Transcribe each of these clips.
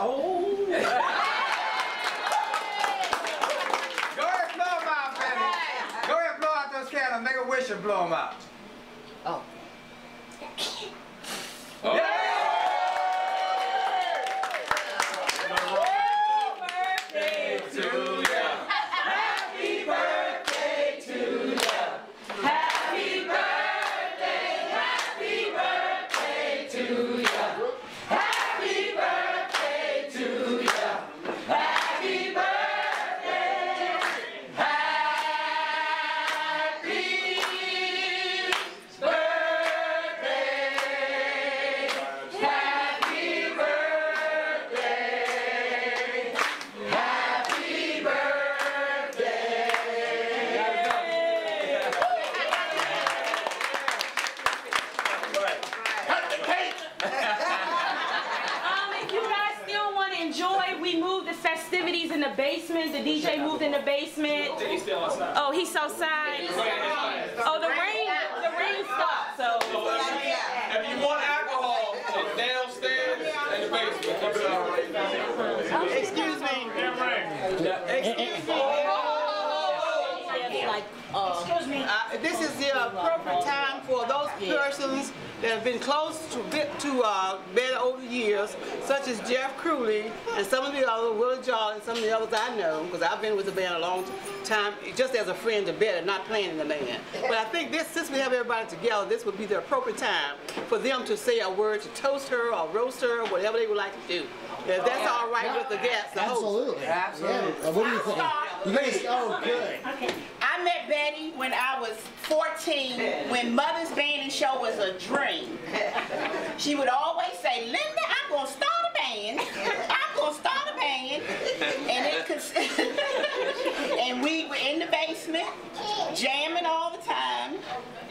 Oh. Go ahead, blow them out, baby. Go ahead, blow out those candles. Make a wish and blow them out. Oh. Oh. Yeah. In the basement, the DJ moved in the basement. He's still outside. Oh, he's outside. Oh, the rain stopped. So. If you want alcohol, it's downstairs in the basement. Excuse me. Excuse me. This is the appropriate time for those persons that have been close to bed over the years, such as Jeff Crewley and some of the other, Willie Jolly and some of the others I know, because I've been with the band a long time, just as a friend to bed and not playing in the band. But I think this, since we have everybody together, this would be the appropriate time for them to say a word to toast her or roast her or whatever they would like to do. If that's all right with the guests, the host. Absolutely. Absolutely. Yeah. What do you think? You guys, oh, good. Okay. I met Betty when I was 14, when Mother's Band Show was a dream. She would always say, Linda, I'm going to start a band. I'm going to start a band. And we were in the basement, jamming all the time.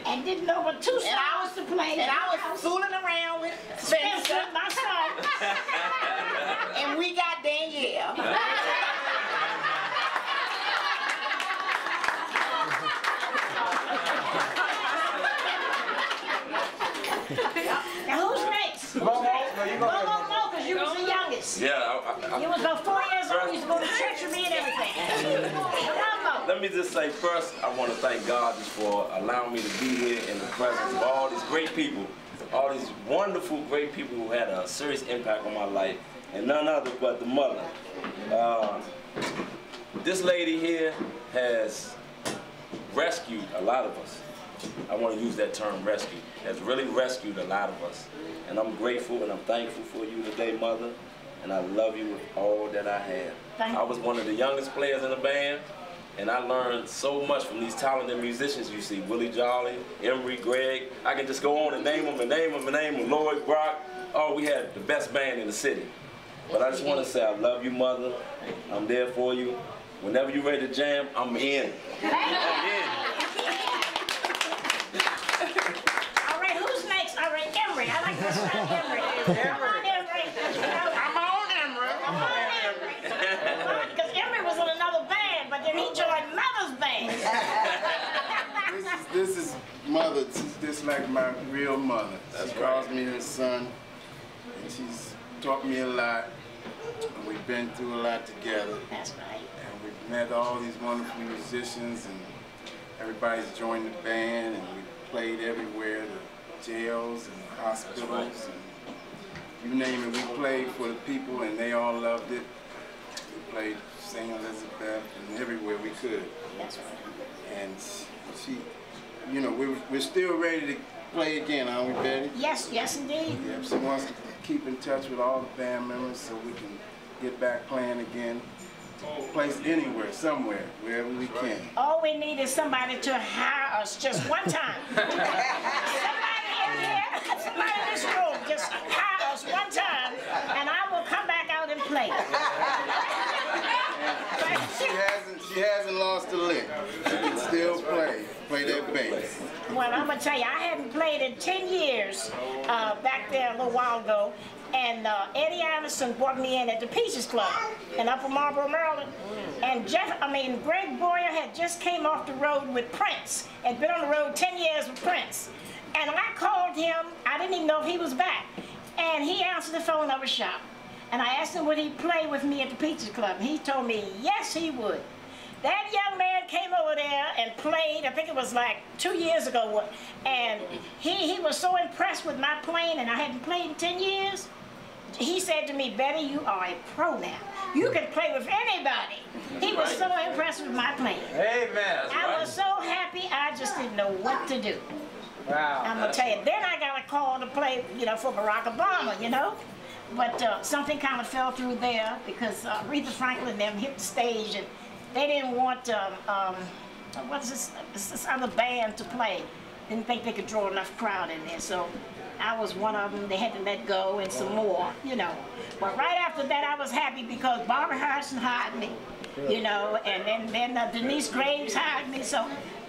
And didn't know what two songs to play. And I was fooling around with Spencer, my son. and we got Danielle. Now who's next? Momo, no, you go ahead. Momo, because you was the youngest. Yeah, You was about 4 years old. You used to go to church with me and everything. Momo. let me just say first, I want to thank God just for allowing me to be here in the presence of all these great people, all these wonderful, great people who had a serious impact on my life, and none other but the mother. This lady here has rescued a lot of us. I want to use that term, rescue. Has really rescued a lot of us. And I'm grateful and I'm thankful for you today, Mother. And I love you with all that I have. I was one of the youngest players in the band, and I learned so much from these talented musicians you see. Willie Jolly, Emery, Greg. I can just go on and name them and name them and name them. Lloyd, Brock. Oh, we had the best band in the city. But I just want to say I love you, Mother. I'm there for you. Whenever you're ready to jam, I'm in. I'm in. All right, who's next? All right, Emery. I like this one, Emery. Come on, Emery. I'm on Emery. Come on, Emery. Because Emery was in another band, but then he joined Mother's band. This is Mother. This is like my real mother. She calls me her son, and she's taught me a lot. And we've been through a lot together. That's right. And we've met all these wonderful musicians, and everybody's joined the band, and we've played everywhere, the jails and the hospitals, and you name it, we played for the people, and they all loved it. We played St. Elizabeth and everywhere we could. That's right. And she, you know, we're still ready to play again, aren't we, Betty? Yes, yes, indeed. Yep, she wants to keep in touch with all the band members so we can get back playing again. Place anywhere, somewhere, wherever we can. All we need is somebody to hire us just one time. Somebody in here, somebody in this room, just hire us one time, and I will come back out and play. She hasn't lost a lick. She can still play that bass. Well, I'm gonna tell you, I hadn't played in 10 years back there a little while ago. And Eddie Anderson brought me in at the Peaches Club in Upper Marlboro, Maryland. And Greg Boyer had just came off the road with Prince and been on the road 10 years with Prince. And I called him, I didn't even know if he was back. And he answered the phone of a shop. And I asked asked him would he play with me at the Peaches Club. He told me yes, he would. That young man came over there and played, I think it was like 2 years ago, and he was so impressed with my playing, and I hadn't played in 10 years. He said to me, Betty, you are a pro now. You can play with anybody. He was so impressed with my playing. Amen. I was so happy, I just didn't know what to do. Wow. I'm gonna tell you, then I got a call to play, you know, for Barack Obama, you know? But something kind of fell through there because Aretha Franklin and them hit the stage and they didn't want, what's this other band to play. Didn't think they could draw enough crowd in there, so I was one of them. They had to let go and some more, you know. But right after that, I was happy because Barbara Harrison hired me, you know, and then Denise Graves hired me, so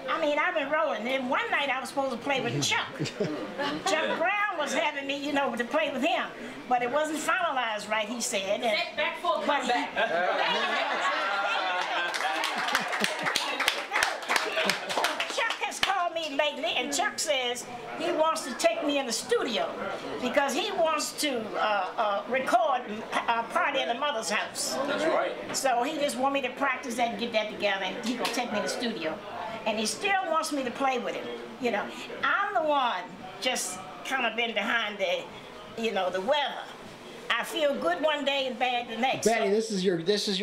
I mean, I've been rolling. Then one night I was supposed to play with Chuck. Chuck Brown was having me, you know, to play with him. But it wasn't finalized right, he said. And, Back for a comeback. Chuck has called me lately, and Chuck says he wants to take me in the studio because he wants to record a party at a mother's house. That's right. So he just want me to practice that and get that together, and he gonna take me in the studio. And he still wants me to play with him. You know, I'm the one just kind of been behind the, you know, the weather. I feel good one day and bad the next. Betty, so. this is your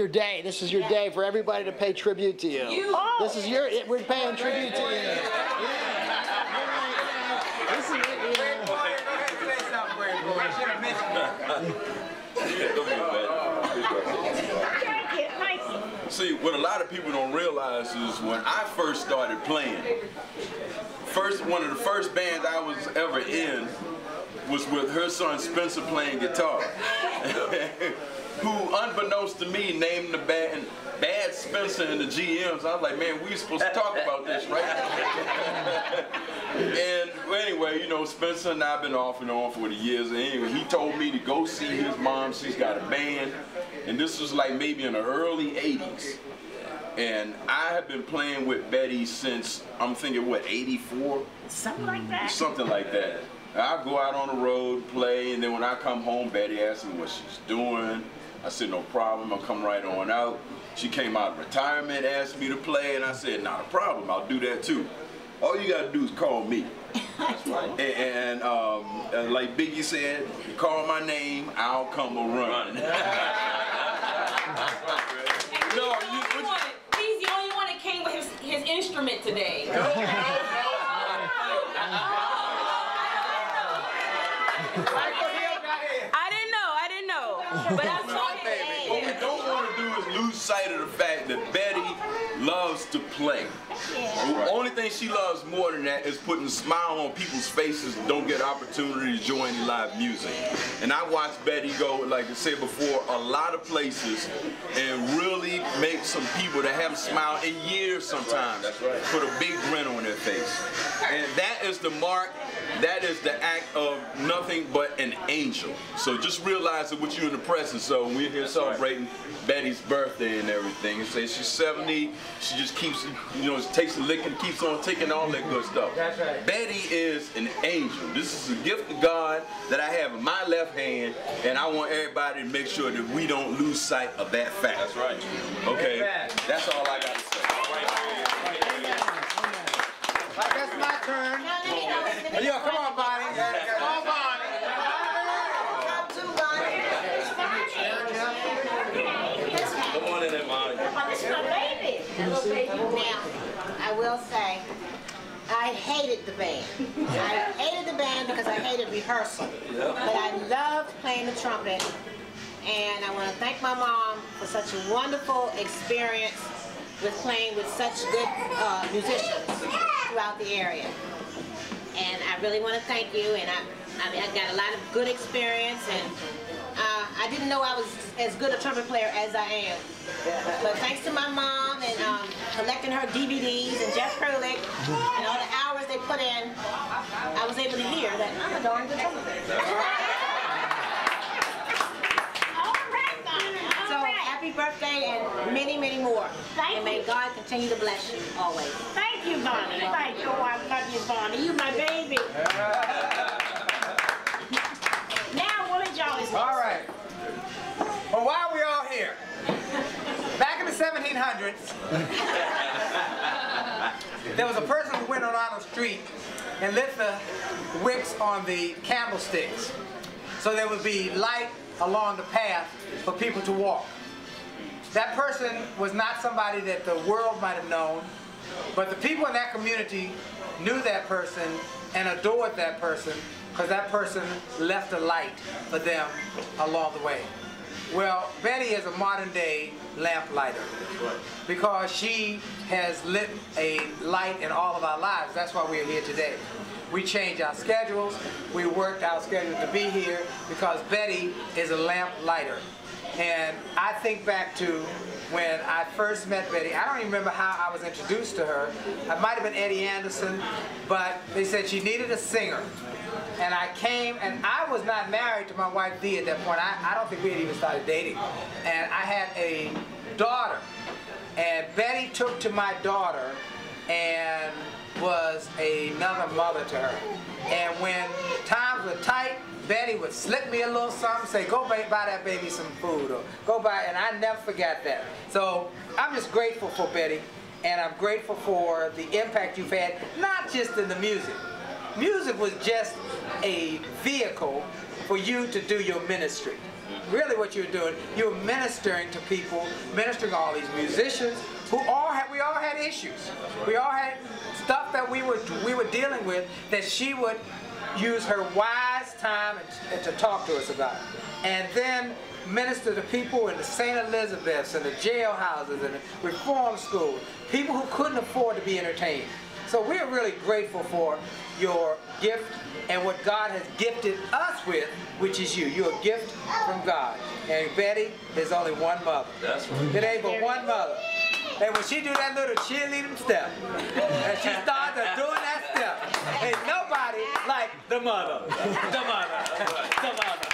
day. This is your day for everybody to pay tribute to you. This is your. We're paying tribute to you. Yeah. This is it. Great boy, go ahead and say something, great boy. I should have mentioned that. Thank you, thank you. See, what a lot of people don't realize is when I first started playing, one of the first bands I was ever in was with her son Spencer playing guitar, who unbeknownst to me named the band Bad Spencer and the GMs. I was like, man, we supposed to talk about this, right? And anyway, you know, Spencer and I have been off and on for the years. And anyway, he told me to go see his mom. She's got a band. And this was like maybe in the early 80s. And I have been playing with Betty since, I'm thinking, what, 84? Something like that. Something like that. I go out on the road, play, and then when I come home, Betty asks me what she's doing. I said, no problem, I'll come right on out. She came out of retirement, asked me to play, and I said, not a problem, I'll do that too. All you gotta do is call me. That's right. And like Biggie said, call my name, I'll come a run. He's the only one that came with his instrument today. I didn't know. But I'm talking. What we don't want to do is lose sight of the fact that Betty loves to play. The only thing she loves more than that is putting a smile on people's faces and don't get an opportunity to join in live music. And I watched Betty go, like I said before, a lot of places and really make some people that haven't smiled in years sometimes put a big grin on their face. And that is the mark, that is the act of nothing but an angel. So just realize that what you're in the presence. So we're here celebrating Betty's birthday and everything. And say she's 70, she just keeps, you know, takes a lick and keeps on ticking, all that good stuff. That's right. Betty is an angel. This is a gift of God that I have in my left hand, and I want everybody to make sure that we don't lose sight of that fact. That's right. Okay? Amen. That's all I got to say. Like that's my turn. Yo, come on, Bonnie. Come on, Bonnie. Come on in there, Bonnie. This is my baby. Now, I will say, I hated the band. I hated the band because I hated rehearsal. But I loved playing the trumpet. And I want to thank my mom for such a wonderful experience with playing with such good musicians throughout the area. And I really want to thank you. And I mean, I got a lot of good experience, and I didn't know I was as good a trumpet player as I am. But thanks to my mom and collecting her DVDs and Jeff Krulik and all the hours they put in, I was able to hear that I'm a darn good trumpet player. So happy birthday and many, many more. And may God continue to bless you always. Thank you, Bonnie. Thank you. Oh, I love you, Bonnie. You my baby. Now, Willie Jones. All right. 1900s, there was a person who went around the street and lit the wicks on the candlesticks, so there would be light along the path for people to walk. That person was not somebody that the world might have known, but the people in that community knew that person and adored that person because that person left a light for them along the way. Well, Betty is a modern day lamplighter because she has lit a light in all of our lives. That's why we're here today. We changed our schedules. We worked our schedule to be here because Betty is a lamplighter. And I think back to when I first met Betty. I don't even remember how I was introduced to her. I might have been Eddie Anderson, but they said she needed a singer. And I came, and I was not married to my wife Dee at that point. I don't think we had even started dating. And I had a daughter. And Betty took to my daughter and was another mother to her. And when times were tight, Betty would slip me a little something, say, go buy that baby some food, or go buy, and I never forgot that. So I'm just grateful for Betty, and I'm grateful for the impact you've had, not just in the music. Music was just a vehicle for you to do your ministry. Really what you're doing, you're ministering to people, ministering all these musicians who we all had issues. We all had stuff that we were dealing with that she would use her wise time and to talk to us about. And then minister to people in the St. Elizabeths and the jailhouses and the reform schools, people who couldn't afford to be entertained. So we're really grateful for your gift and what God has gifted us with, which is you. You're a gift from God. And Betty is only one mother. That's right. It ain't but one mother. And when she do that little cheerleading step, and she starts doing that step, ain't nobody like the mother. The mother. The mother.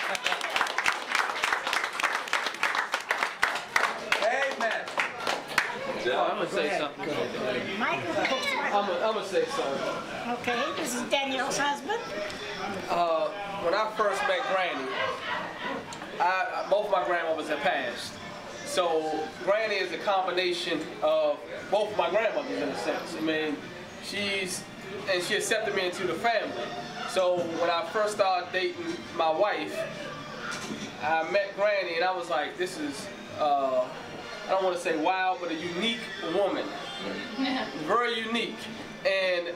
Amen. I'm going to say something. I'm going to say something. Okay, this is Danielle's husband. When I first met Granny, both my grandmothers had passed. So Granny is a combination of both my grandmothers in a sense. I mean, she accepted me into the family. So when I first started dating my wife, I met Granny and I was like, this is, I don't want to say wild, but a unique woman. Very unique and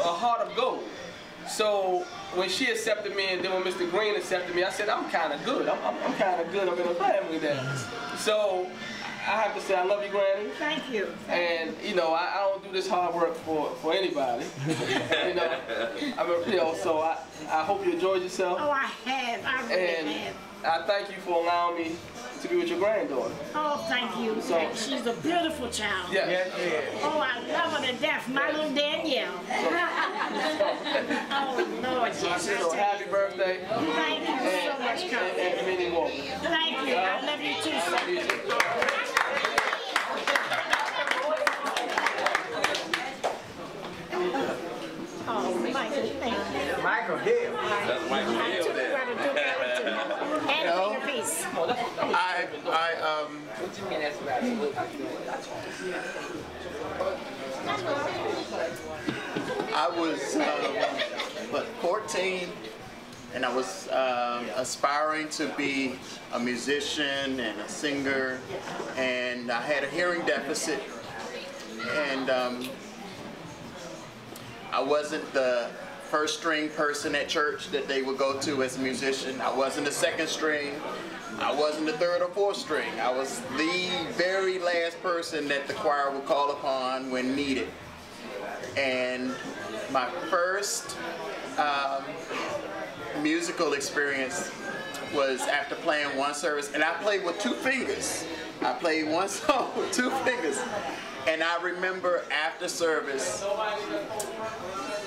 a heart of gold. So when she accepted me and then when Mr. Green accepted me, I said, I'm kind of good. I'm kind of good. I'm in a family there. So I have to say I love you, Granny. Thank you. And you know, I don't do this hard work for anybody. So I hope you enjoyed yourself. Oh, I have. I really have. I thank you for allowing me to be with your granddaughter. Oh, thank you. So, she's a beautiful child. Yes. Oh, I love her to death. My little Danielle. Oh, Lord Jesus. So happy birthday. Thank you so much, Carl. And many more. Thank you. I love you too, sir. Oh, Michael, thank you. Michael Hill. That's Michael Hill there. And peace. I was 14, and I was aspiring to be a musician and a singer, and I had a hearing deficit, and I wasn't the first string person at church that they would go to as a musician. I wasn't the second string. I wasn't the third or fourth string. I was the very last person that the choir would call upon when needed. And my first musical experience was after playing one service, and I played with 2 fingers. I played one song with 2 fingers. And I remember after service,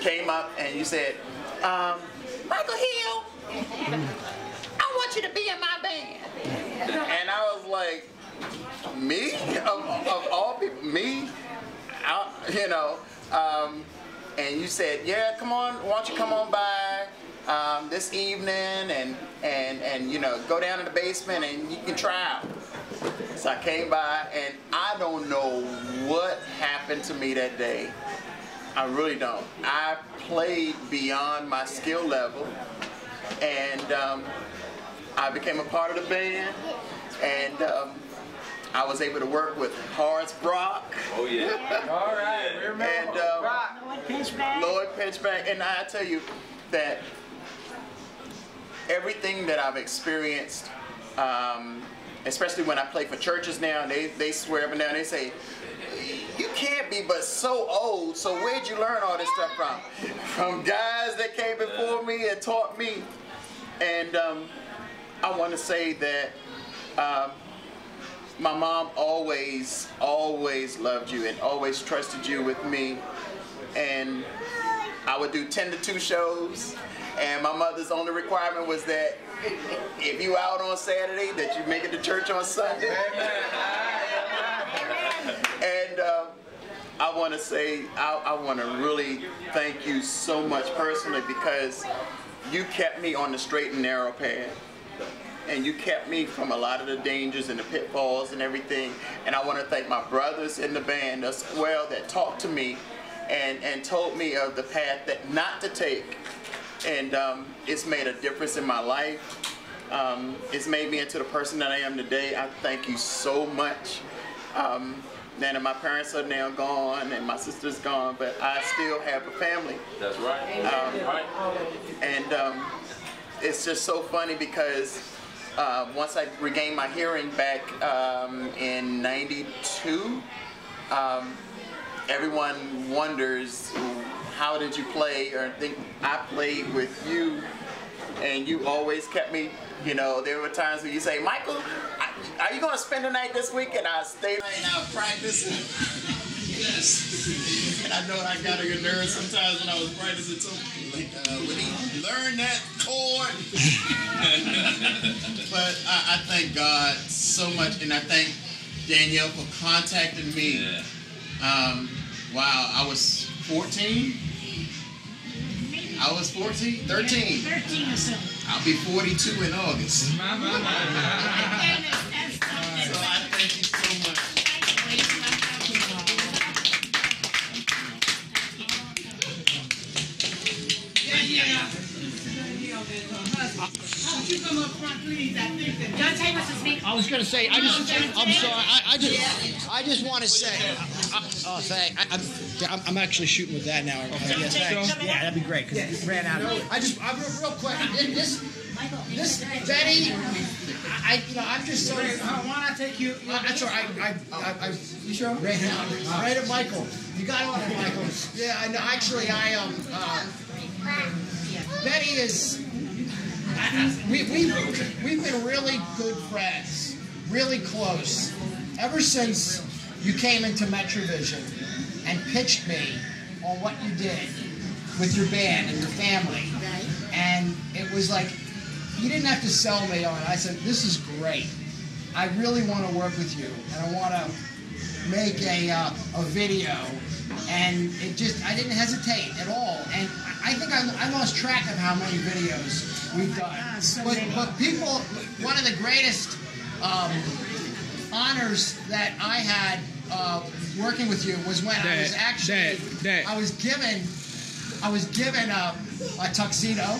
came up and you said, Michael Hill, I want you to be in my band. And I was like, me? Of all people, me? And you said, yeah, come on, why don't you come on by this evening and go down to the basement and you can try out. So I came by and I I don't know what happened to me that day. I really don't. I played beyond my skill level, and I became a part of the band, and I was able to work with Horace Brock. Oh yeah. All right. Remember And Lloyd Pinchback. And I tell you that everything that I've experienced, especially when I play for churches now, they swear up and down, they say, you can't be but so old, so where'd you learn all this stuff from? From guys that came before me and taught me. And I want to say that my mom always loved you and always trusted you with me. And I would do 10 to 2 shows, and my mother's only requirement was that if you out on Saturday, that you make it to church on Sunday. And I want to say, I want to really thank you so much personally, because you kept me on the straight and narrow path. And you kept me from a lot of the dangers and the pitfalls and everything. And I want to thank my brothers in the band as well that talked to me and told me of the path that not to take. And it's made a difference in my life. It's made me into the person that I am today. I thank you so much. Now my parents are now gone and my sister's gone, but I still have a family. That's right. And it's just so funny because once I regained my hearing back in '92, everyone wonders, how did you play? Or think I played with you, and you always kept me. You know, there were times when you say, Michael, are you going to spend the night this week? And I stayed and I practiced. Yes. And I know I got on your nerves sometimes when I was practicing too. Like, when he learned that chord. But I thank God so much, and I thank Danielle for contacting me. Yeah. Wow, I was 14. I was 14? 13. 13 or so. I'll be 42 in August. So I thank you so much. I was going to say, I'm sorry, I just want to say, I'm actually shooting with that now. Yeah, that'd be great, because it ran out. Real quick, this Betty, I'm just so. Why not take you? That's all right. You sure? Right at Michael. You got on it, Michael. Yeah, I know. Actually, Betty is. We've been really good friends, really close, ever since you came into Metrovision and pitched me on what you did with your band and your family. And it was like, you didn't have to sell me on it. I said, this is great. I really want to work with you, and I want to make a video. And it just, I didn't hesitate at all. And I think I lost track of how many videos we've done. But people, one of the greatest honors that I had working with you was when I was actually, I was given a tuxedo.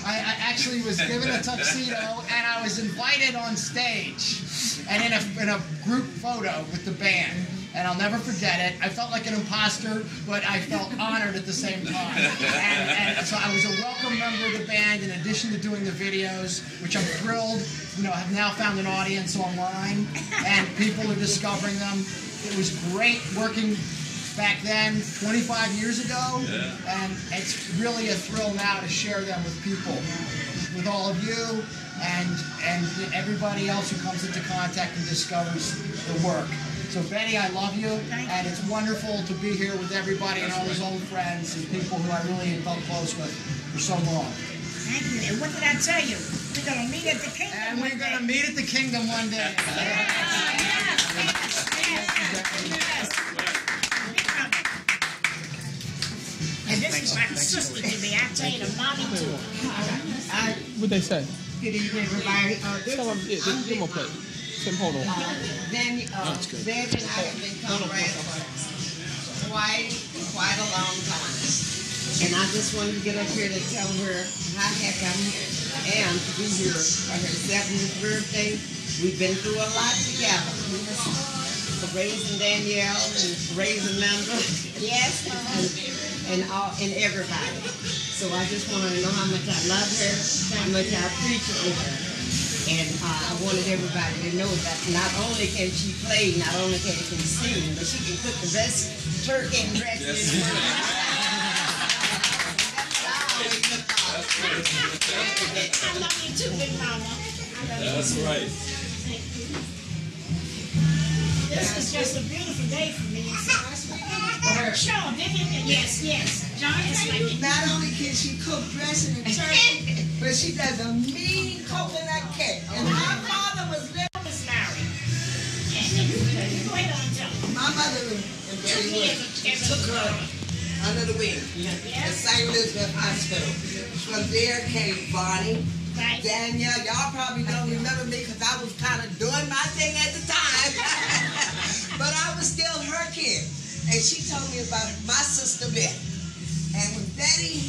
I actually was given a tuxedo, and I was invited on stage, and in a group photo with the band. And I'll never forget it. I felt like an imposter, but I felt honored at the same time. And so I was a welcome member of the band, in addition to doing the videos, which I'm thrilled. Have now found an audience online, and people are discovering them. It was great working back then, 25 years ago, and it's really a thrill now to share them with people, with all of you, and everybody else who comes into contact and discovers the work. So Betty, I love you, and it's wonderful to be here with everybody and all those old friends and people who I really felt close with for so long. Thank you. And what did I tell you? We're going to meet at the Kingdom and we're going to meet at the Kingdom one day. And this is my sister to me. I tell you, the mommy too. What'd they say? Good evening, everybody. Give them a plate. Tim, hold on. Then, Betty and I have been comrades for quite a long time. And I just wanted to get up here to tell her how happy I am to be here for her 70th birthday. We've been through a lot together. Raising Danielle and raising Linda. Yes. And everybody. So I just wanted to know how much I love her, how much I appreciate her. And I wanted everybody to know that not only can she play, not only can she sing, but she can cook the best turkey and dress in the world. I love you too, Big Mama. That's right. This is just a beautiful day for me. Sure, yes. John is like it. Not only can she cook dressing and turkey, but she does a mean coconut cake. And my father was married. My mother and Betty took her under the wing at St. Elizabeth Hospital. From there came Bonnie, Danielle. Y'all probably don't remember me because I was kind of doing my thing at the time. But I was still her kid. And she told me about my sister Betty. And when Betty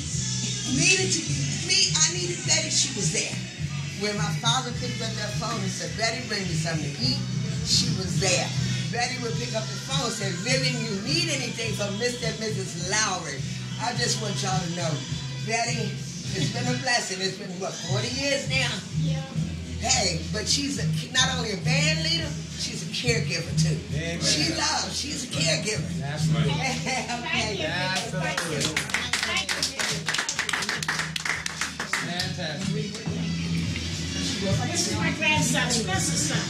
needed I needed Betty, she was there. When my father picked up that phone and said, Betty, bring me something to eat, she was there. Betty would pick up the phone and say, Vivian, you need anything from Mr. and Mrs. Lowry. I just want y'all to know, Betty, it's been a blessing. It's been, what, 40 years now? Yeah. Hey, but she's not only a band leader, she's a caregiver too. Amen. She's a caregiver. That's right. Okay. Absolutely. Fantastic. This is my grandson, Spencer's son.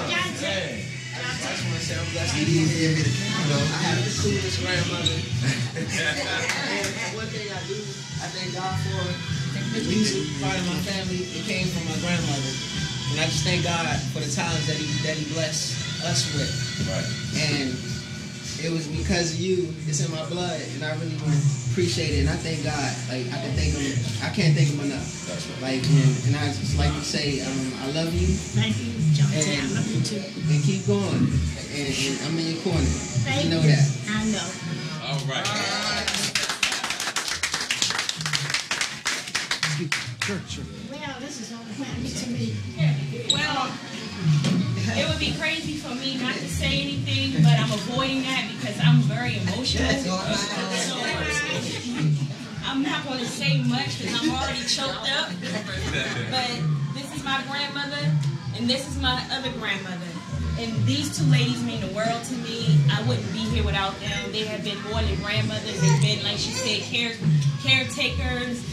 John J. I just want to say I'm blessed to be here. I have the coolest grandmother. And one thing I do, I thank God for the music part of my family. It came from my grandmother. And I just thank God for the talents that he blessed us with. Right. And it was because of you. It's in my blood, and I really appreciate it. And I thank God. Like I can't thank him enough. That's right. Like and I just like to say, I love you. Thank you, John. I love you too. And keep going. And I'm in your corner. You know that. I know. All right. Well, this is all happening to me. Well, it would be crazy for me not to say anything, but I'm avoiding that because I'm very emotional. So I'm not going to say much because I'm already choked up. But this is my grandmother, and this is my other grandmother. And these two ladies mean the world to me. I wouldn't be here without them. They have been more than grandmothers. They've been, like she said, caretakers,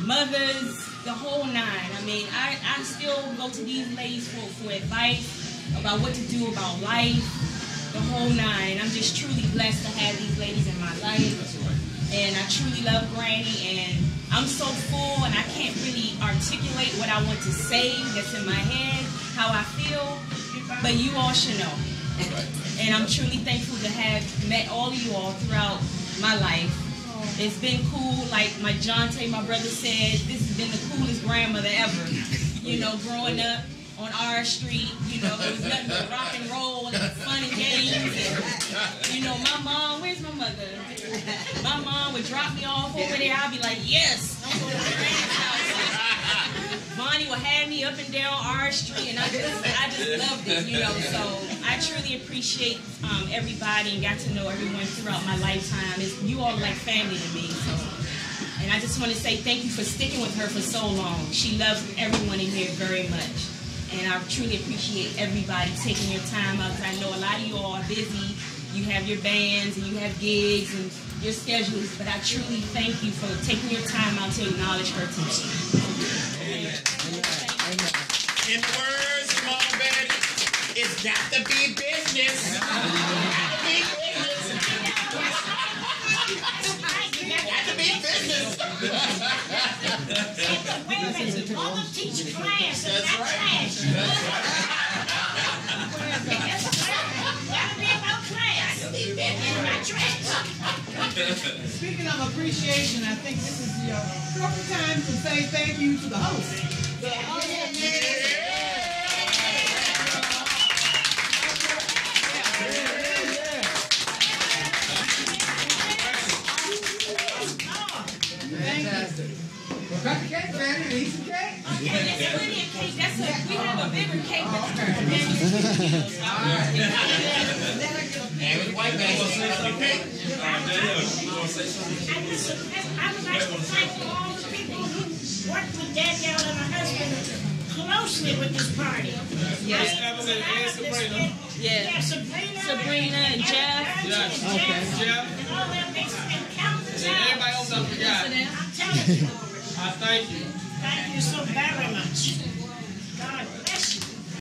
mothers, the whole nine. I mean, I still go to these ladies for advice about what to do about life, the whole nine. I'm just truly blessed to have these ladies in my life. And I truly love Granny, and I'm so full and I can't really articulate what I want to say that's in my head, how I feel, but you all should know. And I'm truly thankful to have met all of you all throughout my life. It's been cool, like my Jonte, my brother said, this has been the coolest grandmother ever. You know, growing up on our street, you know, it was nothing but rock and roll and fun and games. And, you know, my mom, where's my mother? My mom would drop me off over there. I'd be like, yes, I'm going to my granny's house. Bonnie would have me up and down our street, and I just loved it, you know. So I truly appreciate everybody and got to know everyone throughout my lifetime. You all are like family to me. So. And I just want to say thank you for sticking with her for so long. She loves everyone in here very much. And I truly appreciate everybody taking your time out, because I know a lot of you all are busy. You have your bands and you have gigs and your schedules, but I truly thank you for taking your time out to acknowledge her today. In the words of Mom Betty, it's got to be business. Got to be business. Got to be business. Mother teach class. That's right. Gotta be about class. And my trash. Speaking of appreciation, I think this is the proper time to say thank you to the host. got the cake, Betty. Eat some cake. Okay, there's plenty of cake. We have a bigger cake than And with white man, I would like to thank all the people who worked with Danielle and her husband closely with this party. Yes, Evelyn and Sabrina. Yeah, Sabrina and Jeff. Jeff. And Jeff. all them and countless And everybody else I forgot. I'm telling you. I thank you. Thank you so very much.